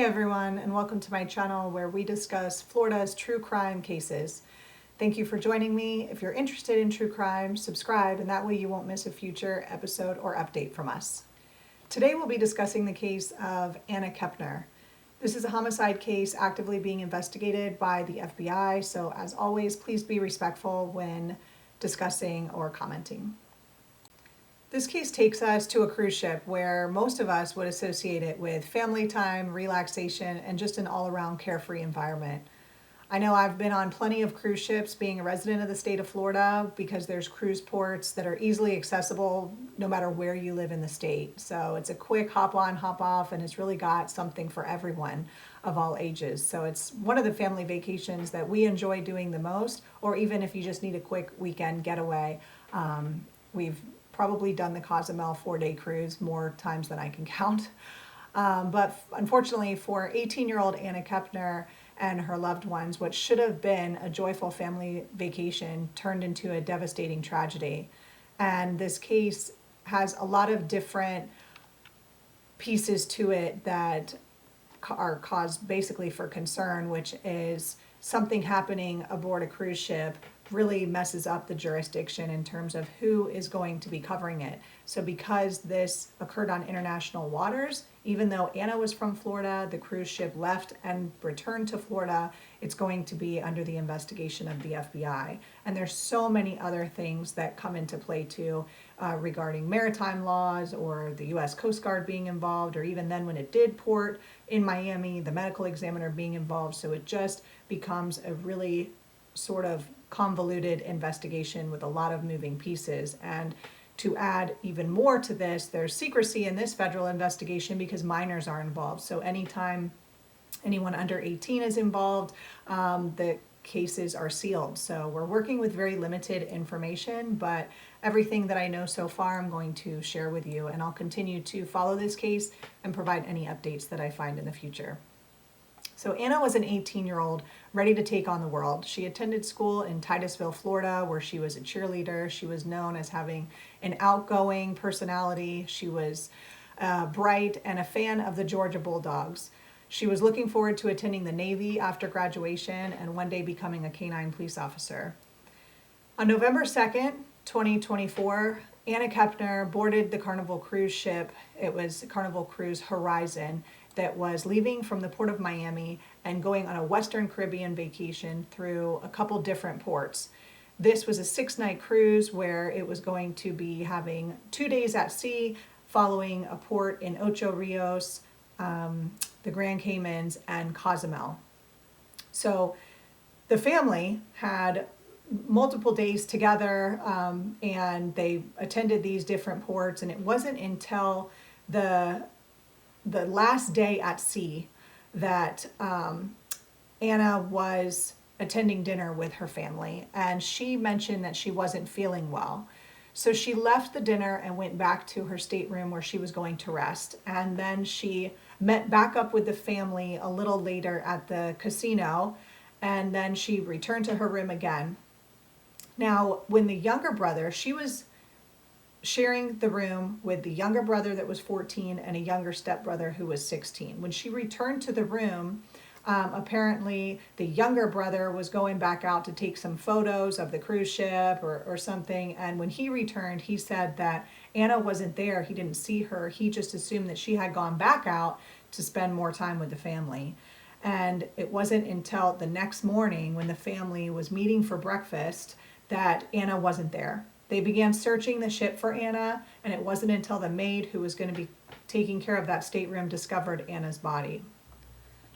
Hey everyone, and welcome to my channel where we discuss Florida's true crime cases. Thank you for joining me. If you're interested in true crime, subscribe, and that way you won't miss a future episode or update from us. Today we'll be discussing the case of Anna Kepner. This is a homicide case actively being investigated by the FBI, so as always, please be respectful when discussing or commenting. This case takes us to a cruise ship where most of us would associate it with family time, relaxation, and just an all-around carefree environment. I know I've been on plenty of cruise ships being a resident of the state of Florida because there's cruise ports that are easily accessible no matter where you live in the state. So it's a quick hop on, hop off, and it's really got something for everyone of all ages. So it's one of the family vacations that we enjoy doing the most, or even if you just need a quick weekend getaway. We've probably done the Cozumel 4-day cruise more times than I can count. But unfortunately for 18-year-old Anna Kepner and her loved ones, what should have been a joyful family vacation turned into a devastating tragedy. And this case has a lot of different pieces to it that are cause basically for concern, which is something happening aboard a cruise ship really messes up the jurisdiction in terms of who is going to be covering it. So because this occurred on international waters, even though Anna was from Florida, the cruise ship left and returned to Florida, it's going to be under the investigation of the FBI. And there's so many other things that come into play too, regarding maritime laws or the U.S. Coast Guard being involved, or even then when it did port in Miami, the medical examiner being involved. So it just becomes a really sort of convoluted investigation with a lot of moving pieces. And to add even more to this, there's secrecy in this federal investigation because minors are involved. So anytime anyone under 18 is involved, the cases are sealed. So we're working with very limited information, but everything that I know so far I'm going to share with you, and I'll continue to follow this case and provide any updates that I find in the future. So Anna was an 18-year-old ready to take on the world. She attended school in Titusville, Florida, where she was a cheerleader. She was known as having an outgoing personality. She was bright and a fan of the Georgia Bulldogs. She was looking forward to attending the Navy after graduation and one day becoming a canine police officer. On November 2nd, 2024, Anna Kepner boarded the Carnival cruise ship. It was Carnival Cruise Horizon that was leaving from the port of Miami and going on a Western Caribbean vacation through a couple different ports. This was a 6-night cruise where it was going to be having 2 days at sea, following a port in Ocho Rios, the Grand Caymans, and Cozumel. So the family had multiple days together, and they attended these different ports, and it wasn't until the last day at sea that Anna was attending dinner with her family, and she mentioned that she wasn't feeling well. So she left the dinner and went back to her stateroom where she was going to rest. And then she met back up with the family a little later at the casino, and then she returned to her room again. Now, when the younger brother, she was sharing the room with the younger brother that was 14 and a younger stepbrother who was 16. When she returned to the room, apparently the younger brother was going back out to take some photos of the cruise ship or something. And when he returned, he said that Anna wasn't there. He didn't see her. He just assumed that she had gone back out to spend more time with the family. And it wasn't until the next morning when the family was meeting for breakfast that Anna wasn't there. They began searching the ship for Anna, and it wasn't until the maid who was going to be taking care of that stateroom discovered Anna's body.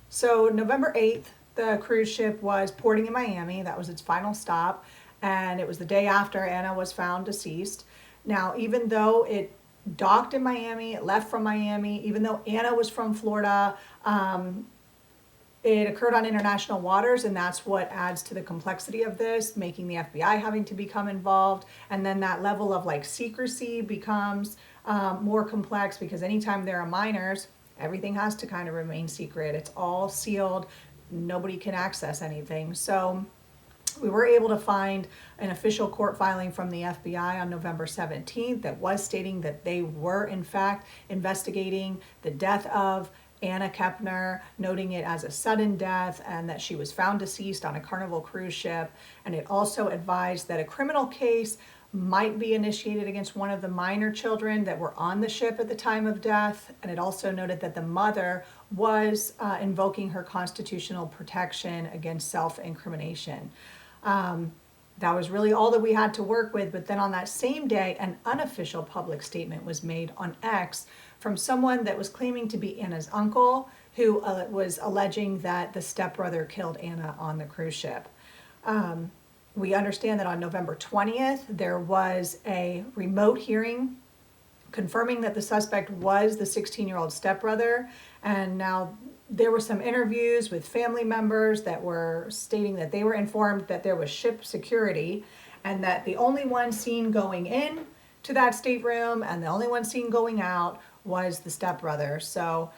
So November 8th, the cruise ship was porting in Miami. That was its final stop, and it was the day after Anna was found deceased. Now, even though it docked in Miami, it left from Miami, even though Anna was from Florida, it occurred on international waters, and that's what adds to the complexity of this, making the FBI having to become involved. And then that level of like secrecy becomes more complex because anytime there are minors, everything has to kind of remain secret. It's all sealed. Nobody can access anything. So we were able to find an official court filing from the FBI on November 17th that was stating that they were in fact investigating the death of Anna Kepner, noting it as a sudden death and that she was found deceased on a Carnival cruise ship. And it also advised that a criminal case might be initiated against one of the minor children that were on the ship at the time of death. And it also noted that the mother was invoking her constitutional protection against self-incrimination. That was really all that we had to work with. But then on that same day, an unofficial public statement was made on X from someone that was claiming to be Anna's uncle, who was alleging that the stepbrother killed Anna on the cruise ship. We understand that on November 20th, there was a remote hearing confirming that the suspect was the 16-year-old stepbrother. And now there were some interviews with family members that were stating that they were informed that there was ship security and that the only one seen going in to that stateroom and the only one seen going out was the stepbrother. So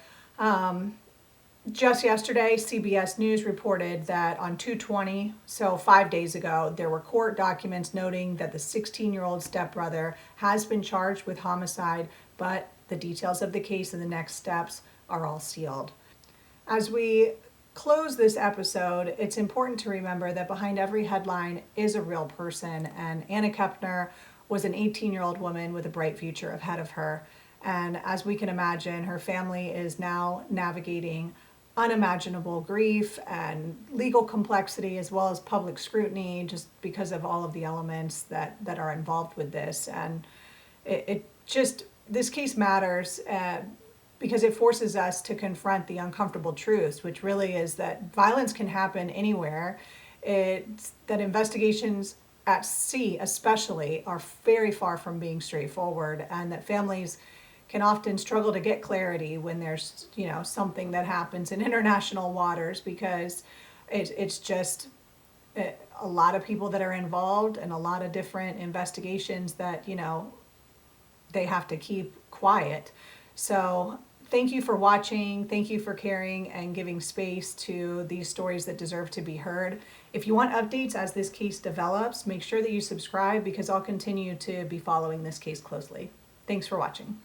just yesterday, CBS News reported that on 2/20, so 5 days ago, there were court documents noting that the 16-year-old stepbrother has been charged with homicide, but the details of the case and the next steps are all sealed. As we close this episode, it's important to remember that behind every headline is a real person, and Anna Kepner was an 18-year-old woman with a bright future ahead of her. And as we can imagine, her family is now navigating unimaginable grief and legal complexity as well as public scrutiny just because of all of the elements that are involved with this. And this case matters because it forces us to confront the uncomfortable truths, which really is that violence can happen anywhere. It's that investigations at sea especially are very far from being straightforward, and that families can often struggle to get clarity when there's something that happens in international waters, because it's just a lot of people that are involved and a lot of different investigations that they have to keep quiet. So thank you for watching. Thank you for caring and giving space to these stories that deserve to be heard. If you want updates as this case develops, make sure that you subscribe, because I'll continue to be following this case closely. Thanks for watching.